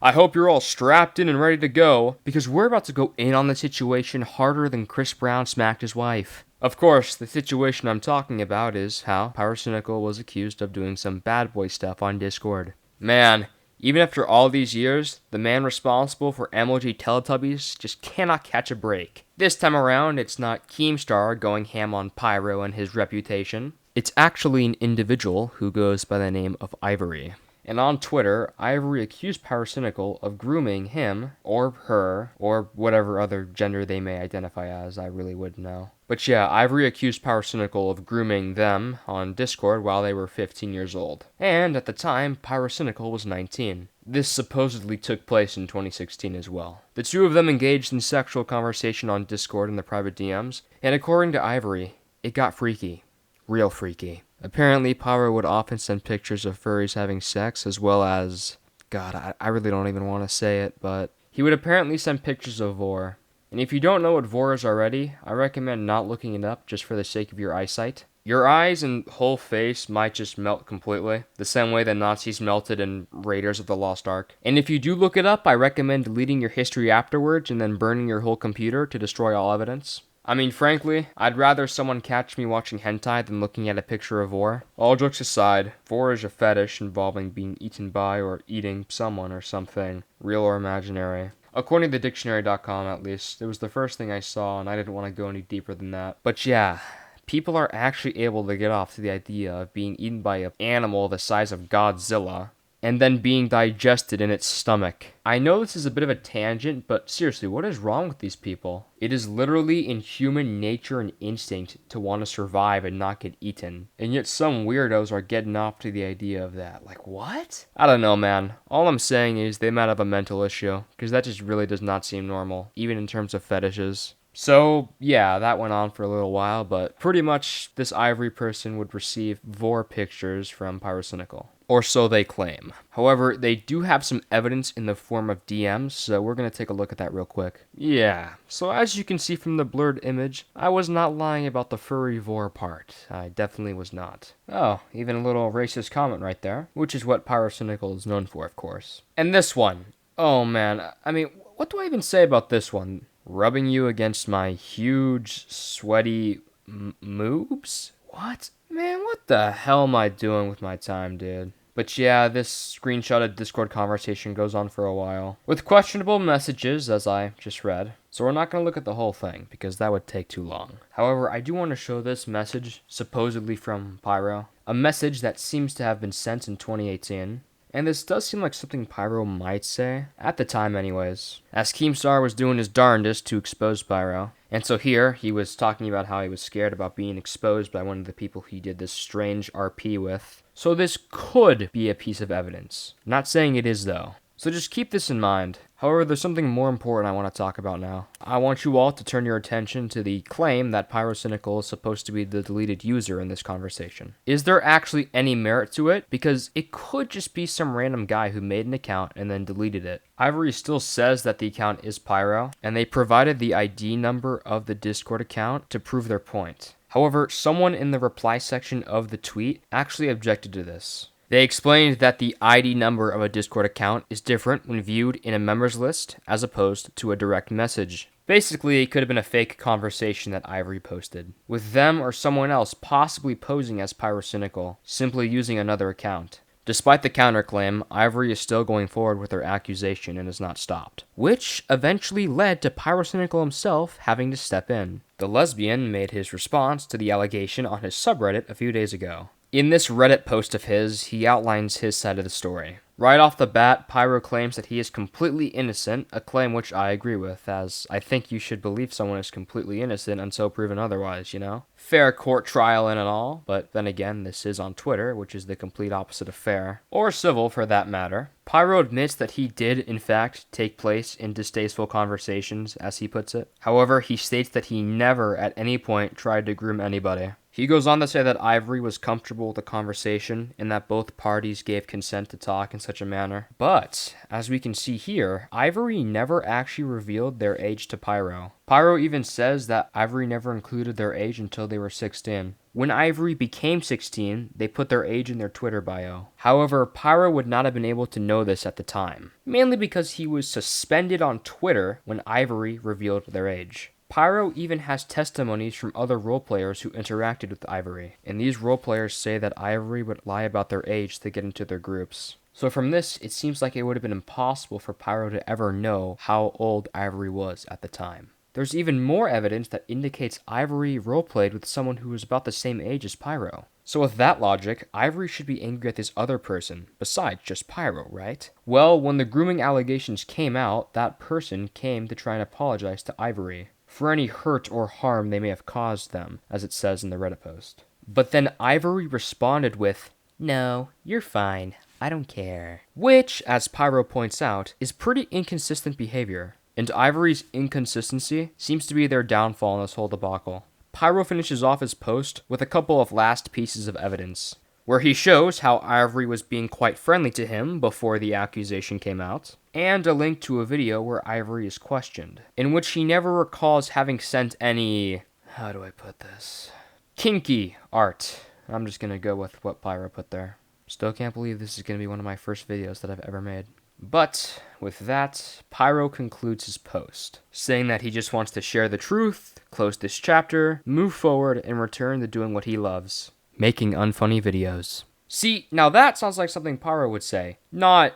I hope you're all strapped in and ready to go, because we're about to go in on the situation harder than Chris Brown smacked his wife. Of course, the situation I'm talking about is how Pyrocynical was accused of doing some bad boy stuff on Discord. Man, even after all these years, the man responsible for MLG Teletubbies just cannot catch a break. This time around, it's not Keemstar going ham on Pyro and his reputation. It's actually an individual who goes by the name of Ivory. And on Twitter, Ivory accused Pyrocynical of grooming him, or her, or whatever other gender they may identify as, I really wouldn't know. But yeah, Ivory accused Pyrocynical of grooming them on Discord while they were 15 years old. And at the time, Pyrocynical was 19. This supposedly took place in 2016 as well. The two of them engaged in sexual conversation on Discord in the private DMs, and according to Ivory, it got freaky. Real freaky. Apparently, Pyro would often send pictures of furries having sex, as well as... God, I really don't even want to say it, but... He would apparently send pictures of vor. And if you don't know what vor is already, I recommend not looking it up just for the sake of your eyesight. Your eyes and whole face might just melt completely, the same way the Nazis melted in Raiders of the Lost Ark. And if you do look it up, I recommend deleting your history afterwards and then burning your whole computer to destroy all evidence. I mean, frankly, I'd rather someone catch me watching hentai than looking at a picture of vor. All jokes aside, vor is a fetish involving being eaten by or eating someone or something, real or imaginary. According to dictionary.com, at least, it was the first thing I saw, and I didn't want to go any deeper than that. But yeah, people are actually able to get off to the idea of being eaten by an animal the size of Godzilla, and then being digested in its stomach. I know this is a bit of a tangent, but seriously, what is wrong with these people? It is literally in human nature and instinct to want to survive and not get eaten. And yet some weirdos are getting off to the idea of that. Like, what? I don't know, man. All I'm saying is they might have a mental issue, because that just really does not seem normal, even in terms of fetishes. So, yeah, that went on for a little while, but pretty much this Ivory person would receive vor pictures from Pyrocynical. Or so they claim. However, they do have some evidence in the form of DMs, so we're going to take a look at that real quick. Yeah, so as you can see from the blurred image, I was not lying about the furry vor part. I definitely was not. Oh, even a little racist comment right there, which is what Pyrocynical is known for, of course. And this one. Oh man, I mean, what do I even say about this one? Rubbing you against my huge, sweaty moobs? What? Man, what the hell am I doing with my time, dude? But yeah, this screenshotted Discord conversation goes on for a while, with questionable messages, as I just read. So we're not going to look at the whole thing, because that would take too long. However, I do want to show this message, supposedly from Pyro. A message that seems to have been sent in 2018. And this does seem like something Pyro might say, at the time anyways, as Keemstar was doing his darndest to expose Pyro. And so here, he was talking about how he was scared about being exposed by one of the people he did this strange RP with. So this could be a piece of evidence. Not saying it is though. So just keep this in mind. However, there's something more important I want to talk about now. I want you all to turn your attention to the claim that Pyrocynical is supposed to be the deleted user in this conversation. Is there actually any merit to it? Because it could just be some random guy who made an account and then deleted it. Ivory still says that the account is Pyro, and they provided the ID number of the Discord account to prove their point. However, someone in the reply section of the tweet actually objected to this. They explained that the ID number of a Discord account is different when viewed in a members list as opposed to a direct message. Basically, it could have been a fake conversation that Ivory posted, with them or someone else possibly posing as Pyrocynical, simply using another account. Despite the counterclaim, Ivory is still going forward with their accusation and has not stopped, which eventually led to Pyrocynical himself having to step in. The lesbian made his response to the allegation on his subreddit a few days ago. In this Reddit post of his, he outlines his side of the story. Right off the bat, Pyro claims that he is completely innocent, a claim which I agree with, as I think you should believe someone is completely innocent until proven otherwise, you know? Fair court trial and all, but then again, this is on Twitter, which is the complete opposite of fair. Or civil, for that matter. Pyro admits that he did, in fact, take place in distasteful conversations, as he puts it. However, he states that he never, at any point, tried to groom anybody. He goes on to say that Ivory was comfortable with the conversation and that both parties gave consent to talk in such a manner. But, as we can see here, Ivory never actually revealed their age to Pyro. Pyro even says that Ivory never included their age until they were 16. When Ivory became 16, they put their age in their Twitter bio. However, Pyro would not have been able to know this at the time, mainly because he was suspended on Twitter when Ivory revealed their age. Pyro even has testimonies from other roleplayers who interacted with Ivory, and these roleplayers say that Ivory would lie about their age to get into their groups. So from this, it seems like it would have been impossible for Pyro to ever know how old Ivory was at the time. There's even more evidence that indicates Ivory roleplayed with someone who was about the same age as Pyro. So with that logic, Ivory should be angry at this other person, besides just Pyro, right? Well, when the grooming allegations came out, that person came to try and apologize to Ivory for any hurt or harm they may have caused them, as it says in the Reddit post. But then Ivory responded with, "No, you're fine. I don't care." Which, as Pyro points out, is pretty inconsistent behavior. And Ivory's inconsistency seems to be their downfall in this whole debacle. Pyro finishes off his post with a couple of last pieces of evidence, where he shows how Ivory was being quite friendly to him before the accusation came out, and a link to a video where Ivory is questioned, in which he never recalls having sent any, how do I put this, kinky art. I'm just gonna go with what Pyro put there. Still can't believe this is gonna be one of my first videos that I've ever made. But, with that, Pyro concludes his post, saying that he just wants to share the truth, close this chapter, move forward, and return to doing what he loves: making unfunny videos. See, now that sounds like something Pyro would say. Not,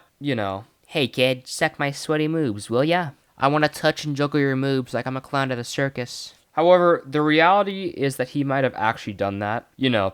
"Hey kid, suck my sweaty moobs, will ya? I want to touch and juggle your moobs like I'm a clown at a circus." However, the reality is that he might have actually done that,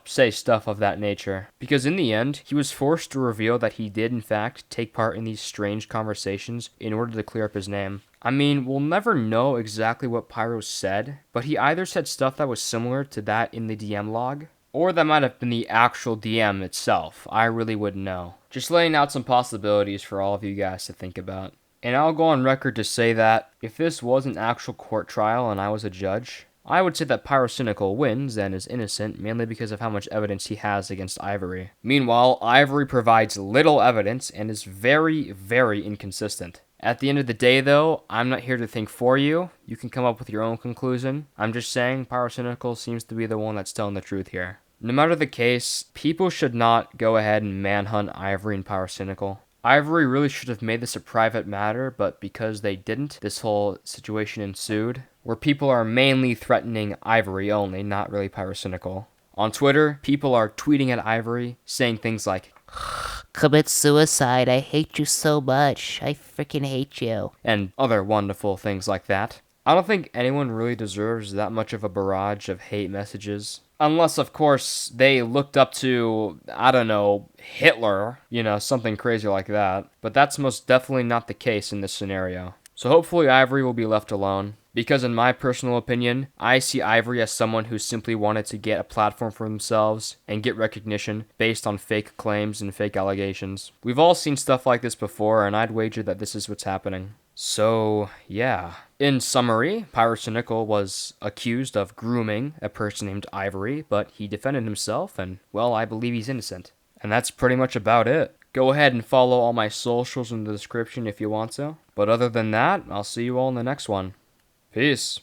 say stuff of that nature. Because in the end, he was forced to reveal that he did in fact take part in these strange conversations in order to clear up his name. I mean, we'll never know exactly what Pyro said, but he either said stuff that was similar to that in the DM log, or that might have been the actual DM itself. I really wouldn't know. Just laying out some possibilities for all of you guys to think about. And I'll go on record to say that if this was an actual court trial and I was a judge, I would say that Pyrocynical wins and is innocent mainly because of how much evidence he has against Ivory. Meanwhile, Ivory provides little evidence and is very, very inconsistent. At the end of the day, though, I'm not here to think for you. You can come up with your own conclusion. I'm just saying Pyrocynical seems to be the one that's telling the truth here. No matter the case, people should not go ahead and manhunt Ivory and Pyrocynical. Ivory really should have made this a private matter, but because they didn't, this whole situation ensued, where people are mainly threatening Ivory only, not really Pyrocynical. On Twitter, people are tweeting at Ivory, saying things like, "Commit suicide, I hate you so much, I freaking hate you," and other wonderful things like that. I don't think anyone really deserves that much of a barrage of hate messages. Unless, of course, they looked up to, I don't know, Hitler, something crazy like that. But that's most definitely not the case in this scenario. So hopefully Ivory will be left alone. Because in my personal opinion, I see Ivory as someone who simply wanted to get a platform for themselves and get recognition based on fake claims and fake allegations. We've all seen stuff like this before, and I'd wager that this is what's happening. So, yeah. In summary, Pyrocynical was accused of grooming a person named Ivory, but he defended himself, and, well, I believe he's innocent. And that's pretty much about it. Go ahead and follow all my socials in the description if you want to. But other than that, I'll see you all in the next one. Peace.